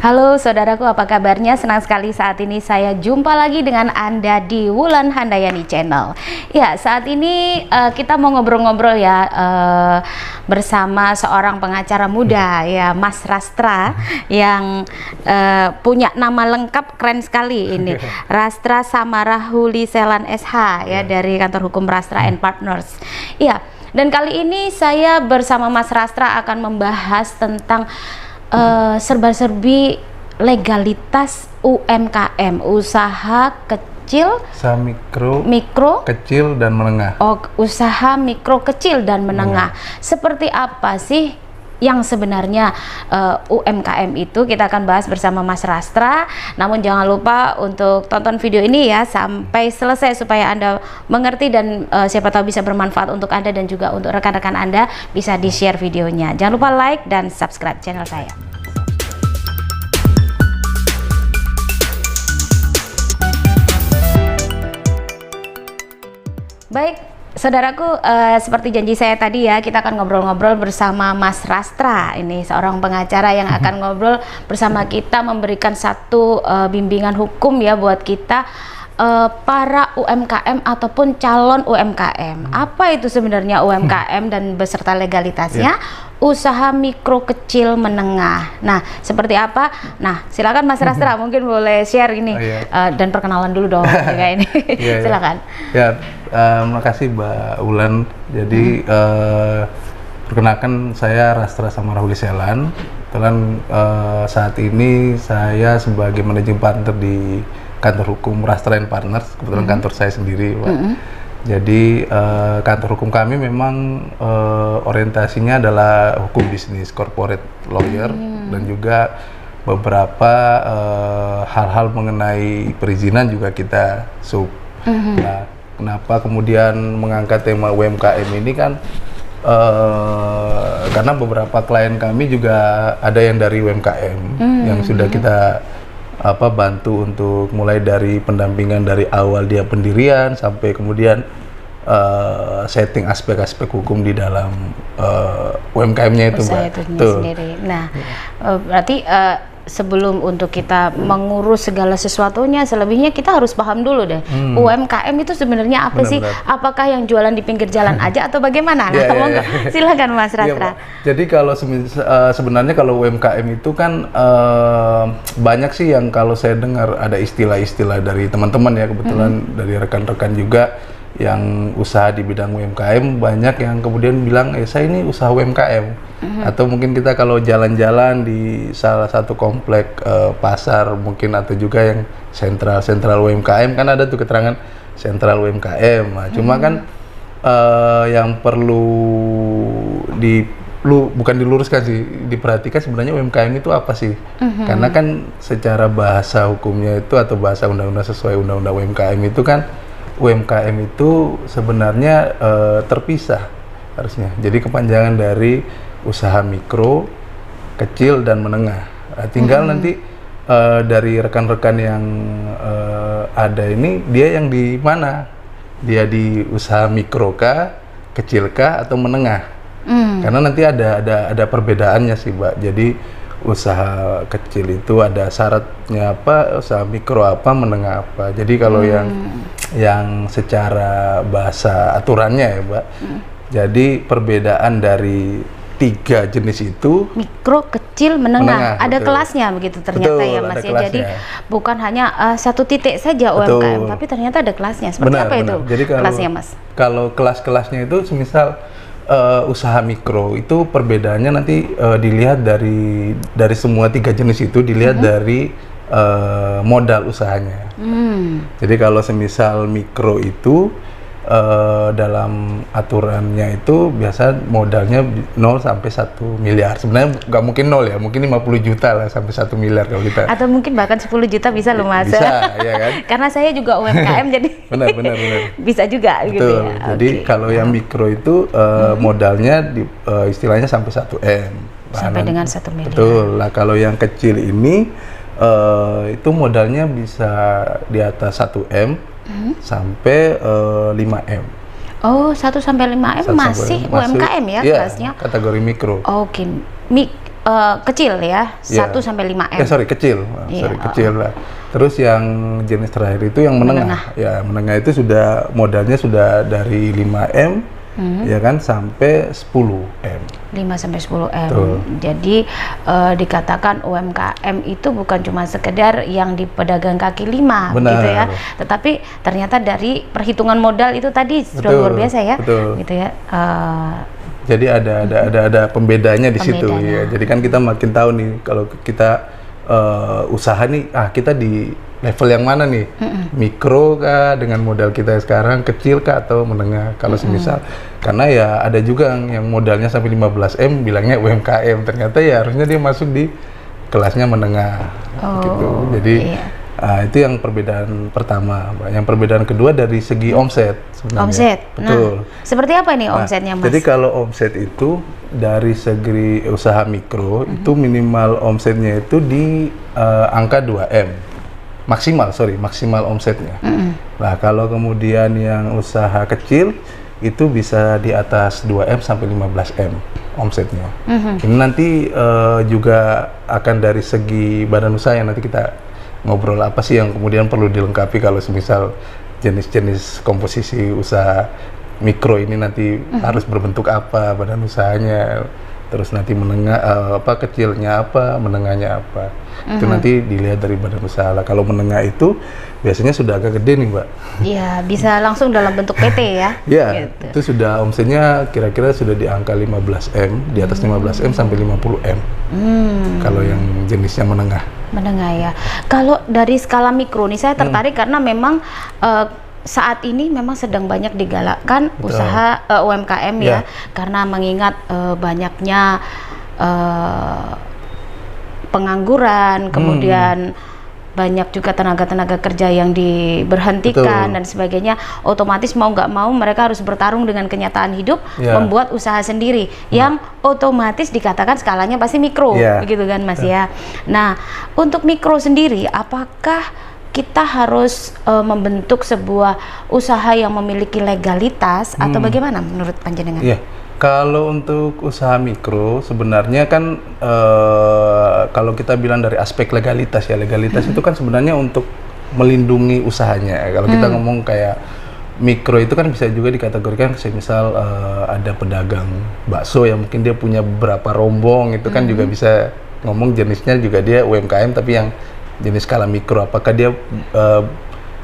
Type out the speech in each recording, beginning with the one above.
Halo saudaraku, apa kabarnya? Senang sekali saat ini saya jumpa lagi dengan Anda di Wulan Handayani Channel. Ya, saat ini kita mau ngobrol-ngobrol ya bersama seorang pengacara muda ya, Mas Rastra, yang punya nama lengkap keren sekali ini. Rastra Samarahuli Selan SH ya, dari kantor hukum Rastra and Partners. Ya, dan kali ini saya bersama Mas Rastra akan membahas tentang serba-serbi legalitas UMKM, usaha kecil, usaha mikro, kecil dan menengah. Oh, usaha mikro, kecil dan menengah. Seperti apa sih yang sebenarnya UMKM itu? Kita akan bahas bersama Mas Rastra. Namun jangan lupa untuk tonton video ini ya sampai selesai supaya Anda mengerti dan siapa tahu bisa bermanfaat untuk Anda dan juga untuk rekan-rekan Anda, bisa di-share videonya. Jangan lupa like dan subscribe channel saya. Baik, saudaraku, seperti janji saya tadi ya, kita akan ngobrol-ngobrol bersama Mas Rastra. Ini seorang pengacara yang akan ngobrol bersama kita, memberikan satu bimbingan hukum ya buat kita para UMKM ataupun calon UMKM. Apa itu sebenarnya UMKM dan beserta legalitasnya? Usaha mikro, kecil, menengah. Nah, seperti apa? Nah, silakan Mas Rastra, mungkin boleh share ini dan perkenalan dulu dong kayak ini. Silakan. Ya, terima kasih Mbak Wulan. Jadi perkenalkan, saya Rastra Samarahuli Selan. Kebetulan saat ini saya sebagai managing partner di kantor hukum Rastra and Partners. Kebetulan kantor saya sendiri, Pak. Jadi kantor hukum kami memang orientasinya adalah hukum bisnis, corporate lawyer, dan juga beberapa hal-hal mengenai perizinan juga kita sub. Nah, kenapa kemudian mengangkat tema UMKM ini kan karena beberapa klien kami juga ada yang dari UMKM yang sudah kita bantu untuk mulai dari pendampingan dari awal dia pendirian sampai kemudian setting aspek-aspek hukum di dalam UMKM-nya itu, Mbak. Sendiri. Nah, berarti sebelum untuk kita mengurus segala sesuatunya, selebihnya kita harus paham dulu deh. UMKM itu sebenarnya apa sih? Apakah yang jualan di pinggir jalan aja atau bagaimana? Nah, silakan Mas Rastra. Jadi kalau sebenarnya kalau UMKM itu kan banyak sih yang kalau saya dengar ada istilah-istilah dari teman-teman ya, kebetulan dari rekan-rekan juga yang usaha di bidang UMKM, banyak yang kemudian bilang, saya ini usaha UMKM. Atau mungkin kita kalau jalan-jalan di salah satu komplek pasar mungkin, atau juga yang sentral UMKM, kan ada tuh keterangan sentral UMKM. Nah, cuma kan yang perlu bukan diluruskan sih, diperhatikan sebenarnya UMKM itu apa sih? Karena kan secara bahasa hukumnya itu atau bahasa undang-undang sesuai undang-undang UMKM itu kan UMKM itu sebenarnya terpisah harusnya. Jadi kepanjangan dari usaha mikro, kecil, dan menengah. Tinggal nanti dari rekan-rekan yang ada ini, dia yang di mana? Dia di usaha mikro kah, kecil kah, atau menengah? Karena nanti ada perbedaannya sih, Mbak. Jadi usaha kecil itu ada syaratnya apa, usaha mikro apa, menengah apa. Jadi kalau yang secara bahasa aturannya ya, Mbak. Jadi perbedaan dari 3 jenis itu, mikro, kecil, menengah. Ada betul. Kelasnya begitu ternyata, ya Mas ya. Jadi bukan hanya satu titik saja UMKM, tapi ternyata ada kelasnya. Seperti apa itu? Jadi kelasnya, Mas? Kalau kelas-kelasnya itu semisal usaha mikro itu perbedaannya nanti dilihat dari semua 3 jenis itu, dilihat dari modal usahanya. Jadi kalau semisal mikro itu dalam aturannya itu biasa modalnya 0 sampai 1 miliar. Sebenarnya nggak mungkin 0 ya, mungkin 50 juta lah sampai 1 miliar kalau kita. Atau mungkin bahkan 10 juta bisa loh, Mas. Bisa, ya kan? Karena saya juga UMKM jadi benar. bisa juga. Betul. Gitu ya. Jadi kalau yang mikro itu modalnya istilahnya sampai 1 M. Sampai dengan 1 miliar. Betul. Lah kalau yang kecil ini itu modalnya bisa di atas 1 M sampai 5 M. Oh, 1 sampai 5 M masih UMKM ya kelasnya? Kategori mikro. Oke. kecil ya, 1 sampai 5 M. Sorry, kecil. Iya, Kecil lah. Terus yang jenis terakhir itu yang menengah. Ya, menengah itu sudah modalnya sudah dari 5 M ya kan sampai 10 M. 5 sampai 10 M. Betul. Jadi dikatakan UMKM itu bukan cuma sekedar yang di pedagang kaki lima, Benar. gitu ya. Tetapi ternyata dari perhitungan modal itu tadi sudah Betul, luar biasa ya. betul. Gitu ya. Jadi ada pembedanya di situ Pembedanya. ya. Jadi kan kita makin tahu nih kalau kita usaha nih, kita di level yang mana nih? Mikro kah dengan modal kita sekarang, kecil kah atau menengah? Kalau semisal, karena ya ada juga yang modalnya sampai 15 M bilangnya UMKM, ternyata ya harusnya dia masuk di kelasnya menengah gitu. Jadi itu yang perbedaan pertama, Mbak. Yang perbedaan kedua dari segi omset sebenarnya. Omset. Betul. Nah, seperti apa nih omsetnya, Mas? Jadi kalau omset itu dari segi usaha mikro itu minimal omsetnya itu di angka 2M. Maksimal omsetnya. Nah, kalau kemudian yang usaha kecil itu bisa di atas 2M sampai 15M omsetnya. Ini nanti juga akan dari segi badan usaha yang nanti kita ngobrol apa sih yang kemudian perlu dilengkapi kalau semisal jenis-jenis komposisi usaha mikro ini nanti harus berbentuk apa badan usahanya, terus nanti menengah kecilnya apa, menengahnya apa. Itu nanti dilihat dari badan usaha lah. Kalau menengah itu biasanya sudah agak gede nih, Mbak. Iya, bisa langsung dalam bentuk PT ya. Iya, gitu. itu sudah omsetnya kira-kira sudah di angka 15M, di atas 15M sampai 50M. Kalau yang jenisnya menengah. Menengah ya. Kalau dari skala mikro nih saya tertarik karena memang saat ini memang sedang banyak digalakkan usaha UMKM ya, karena mengingat banyaknya pengangguran, kemudian banyak juga tenaga-tenaga kerja yang diberhentikan dan sebagainya. Otomatis mau nggak mau mereka harus bertarung dengan kenyataan hidup, membuat usaha sendiri yang otomatis dikatakan skalanya pasti mikro, begitu kan Mas ya. Nah, untuk mikro sendiri, apakah kita harus membentuk sebuah usaha yang memiliki legalitas atau bagaimana menurut panjenengan? Iya. Kalau untuk usaha mikro sebenarnya kan kalau kita bilang dari aspek legalitas ya, legalitas itu kan sebenarnya untuk melindungi usahanya. Kalau kita ngomong kayak mikro itu kan bisa juga dikategorikan misal ada pedagang bakso yang mungkin dia punya beberapa rombong, itu kan juga bisa ngomong jenisnya juga dia UMKM tapi yang jenis skala mikro. Apakah dia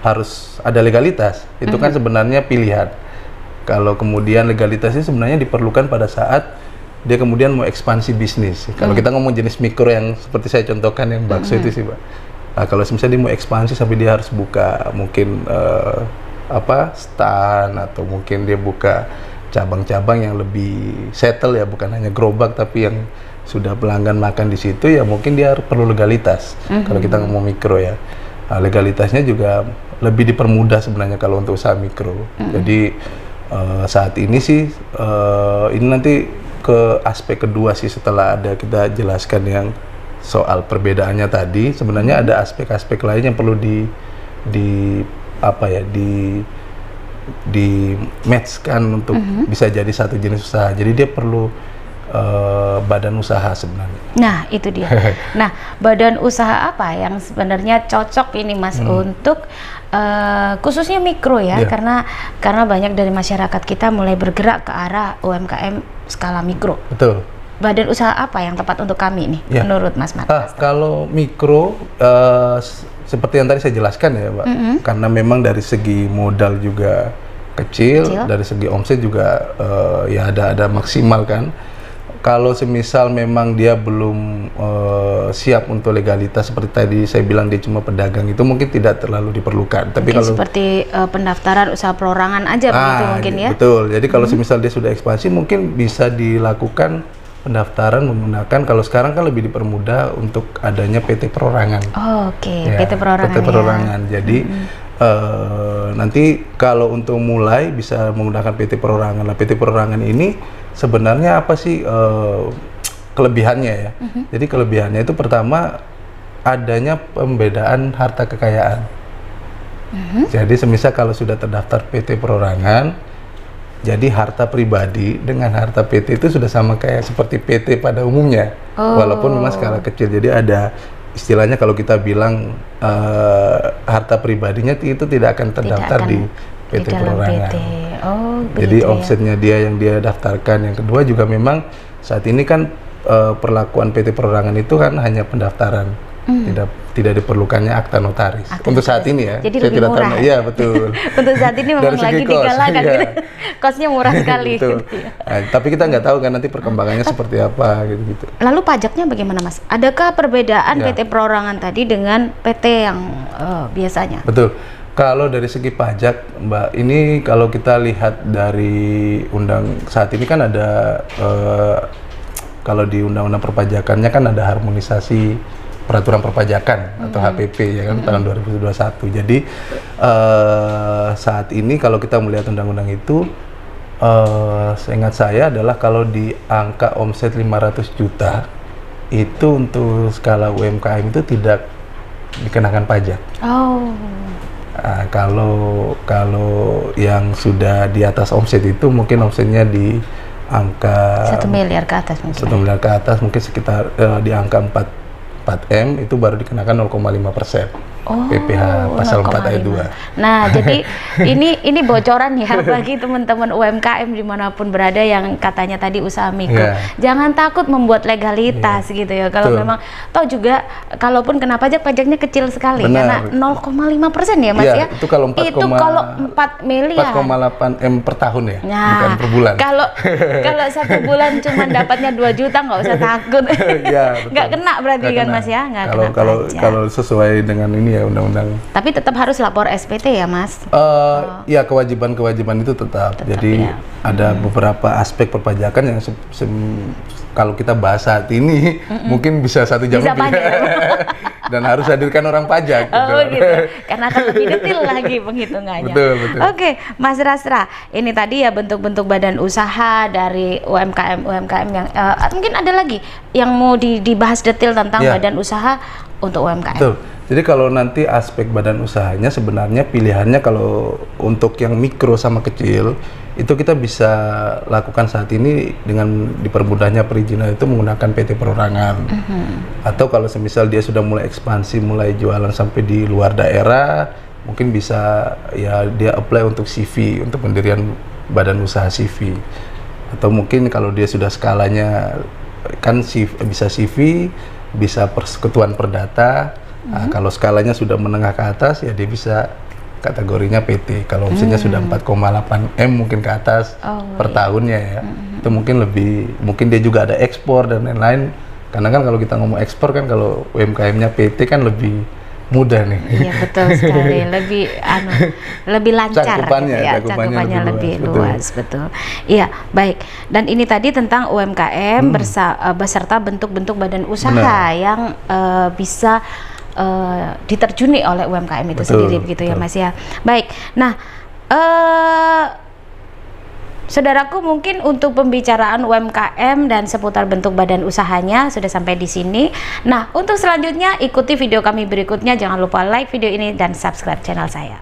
harus ada legalitas? Itu kan sebenarnya pilihan. Kalau kemudian legalitasnya sebenarnya diperlukan pada saat dia kemudian mau ekspansi bisnis. Kalau kita ngomong jenis mikro yang seperti saya contohkan yang bakso itu sih, Pak. Nah, kalau misalnya dia mau ekspansi sampai dia harus buka mungkin stand atau mungkin dia buka cabang-cabang yang lebih settle ya, bukan hanya gerobak tapi yang sudah pelanggan makan di situ ya, mungkin dia perlu legalitas. Kalau kita ngomong mikro ya. Nah, legalitasnya juga lebih dipermudah sebenarnya kalau untuk usaha mikro. Jadi saat ini sih ini nanti ke aspek kedua sih setelah ada kita jelaskan yang soal perbedaannya tadi, sebenarnya ada aspek-aspek lain yang perlu di matchkan untuk bisa jadi satu jenis usaha. Jadi dia perlu badan usaha sebenarnya. Nah, itu dia. Nah, badan usaha apa yang sebenarnya cocok ini Mas untuk khususnya mikro ya, karena banyak dari masyarakat kita mulai bergerak ke arah UMKM skala mikro. Betul. Badan usaha apa yang tepat untuk kami nih, menurut Mas Mat? Kalau mikro, seperti yang tadi saya jelaskan ya, Mbak, karena memang dari segi modal juga kecil. Dari segi omset juga ya ada maksimal kan. Kalau semisal memang dia belum siap untuk legalitas seperti tadi saya bilang dia cuma pedagang, itu mungkin tidak terlalu diperlukan. Tapi kalau seperti pendaftaran usaha perorangan aja begitu mungkin ya. Betul. Jadi kalau semisal dia sudah ekspansi mungkin bisa dilakukan pendaftaran menggunakan, kalau sekarang kan lebih dipermudah untuk adanya PT perorangan. PT perorangan. PT perorangan. Jadi nanti kalau untuk mulai bisa menggunakan PT perorangan. Nah, PT perorangan ini sebenarnya apa sih kelebihannya ya? Jadi kelebihannya itu pertama adanya pembedaan harta kekayaan. Jadi semisal kalau sudah terdaftar PT perorangan, Jadi harta pribadi dengan harta PT itu sudah sama kayak seperti PT pada umumnya, walaupun memang skala kecil. Jadi ada istilahnya kalau kita bilang harta pribadinya itu tidak akan terdaftar di PT perorangan. Jadi omsetnya dia yang dia daftarkan. Yang kedua juga memang saat ini kan perlakuan PT perorangan itu kan hanya pendaftaran. Tidak diperlukannya akta notaris. Untuk saat ini ya. Jadi lebih murah. Iya, betul. Untuk saat ini memang lagi digalakan gitu. Kosnya murah sekali. Betul. Nah, tapi kita nggak tahu kan nanti perkembangannya seperti apa gitu. Lalu pajaknya bagaimana, Mas? Adakah perbedaan PT perorangan tadi dengan PT yang biasanya? Betul. Kalau dari segi pajak, Mbak, ini kalau kita lihat dari saat ini kan ada kalau di undang-undang perpajakannya kan ada harmonisasi peraturan perpajakan atau HPP ya kan tahun 2021. Jadi saat ini kalau kita melihat undang-undang itu seingat saya adalah kalau di angka omset 500 juta itu untuk skala UMKM itu tidak dikenakan pajak. Nah, kalau yang sudah di atas omset itu mungkin omsetnya di angka 1 miliar ke atas mungkin. 1 miliar ke atas mungkin sekitar di angka 4M itu baru dikenakan 0,5%. PPh pasal 4 ayat 2. Nah, jadi ini bocoran ya bagi teman-teman UMKM dimanapun berada yang katanya tadi usaha mikro. Jangan takut membuat legalitas gitu ya. Kalau memang toh juga kalaupun kena pajaknya kecil sekali. Benar. Karena 0,5% ya, Mas ya. Itu kalau 4 miliar. 4,8 M per tahun ya, nah, bukan per bulan. Kalau 1 bulan cuma dapatnya 2 juta nggak usah takut. Nggak kena berarti kan, Mas ya? Kalau sesuai dengan ini ya undang-undang. Tapi tetap harus lapor SPT ya, Mas? Ya, kewajiban tetap. Jadi ya. Ada beberapa aspek perpajakan yang kalau kita bahas saat ini mungkin bisa 1 jam lebih. Dan harus hadirkan orang pajak. Gitu. Karena akan lebih detail lagi penghitungannya. Betul. Oke, Mas Rastra, ini tadi ya bentuk-bentuk badan usaha dari UMKM yang mungkin ada lagi yang mau dibahas detail tentang badan usaha untuk UMKM. Betul. Jadi kalau nanti aspek badan usahanya sebenarnya pilihannya kalau untuk yang mikro sama kecil itu kita bisa lakukan saat ini dengan dipermudahnya perizinan itu menggunakan PT perorangan. Atau kalau semisal dia sudah mulai ekspansi, mulai jualan sampai di luar daerah, mungkin bisa ya dia apply untuk CV, untuk pendirian badan usaha CV. Atau mungkin kalau dia sudah skalanya kan bisa CV, bisa persekutuan perdata. Nah, kalau skalanya sudah menengah ke atas ya dia bisa kategorinya PT. Kalau omsetnya sudah 4,8 M mungkin ke atas per tahunnya ya. Itu mungkin dia juga ada ekspor dan lain-lain. Karena kan kalau kita ngomong ekspor kan kalau UMKM-nya PT kan lebih mudah nih. Iya, betul sekali. Lebih lancar cakupannya lebih luas. Betul. Iya, baik. Dan ini tadi tentang UMKM beserta bentuk-bentuk badan usaha yang bisa diterjuni oleh UMKM itu sendiri begitu ya, Mas ya. Baik. Nah, saudaraku, mungkin untuk pembicaraan UMKM dan seputar bentuk badan usahanya sudah sampai di sini. Nah, untuk selanjutnya ikuti video kami berikutnya. Jangan lupa like video ini dan subscribe channel saya.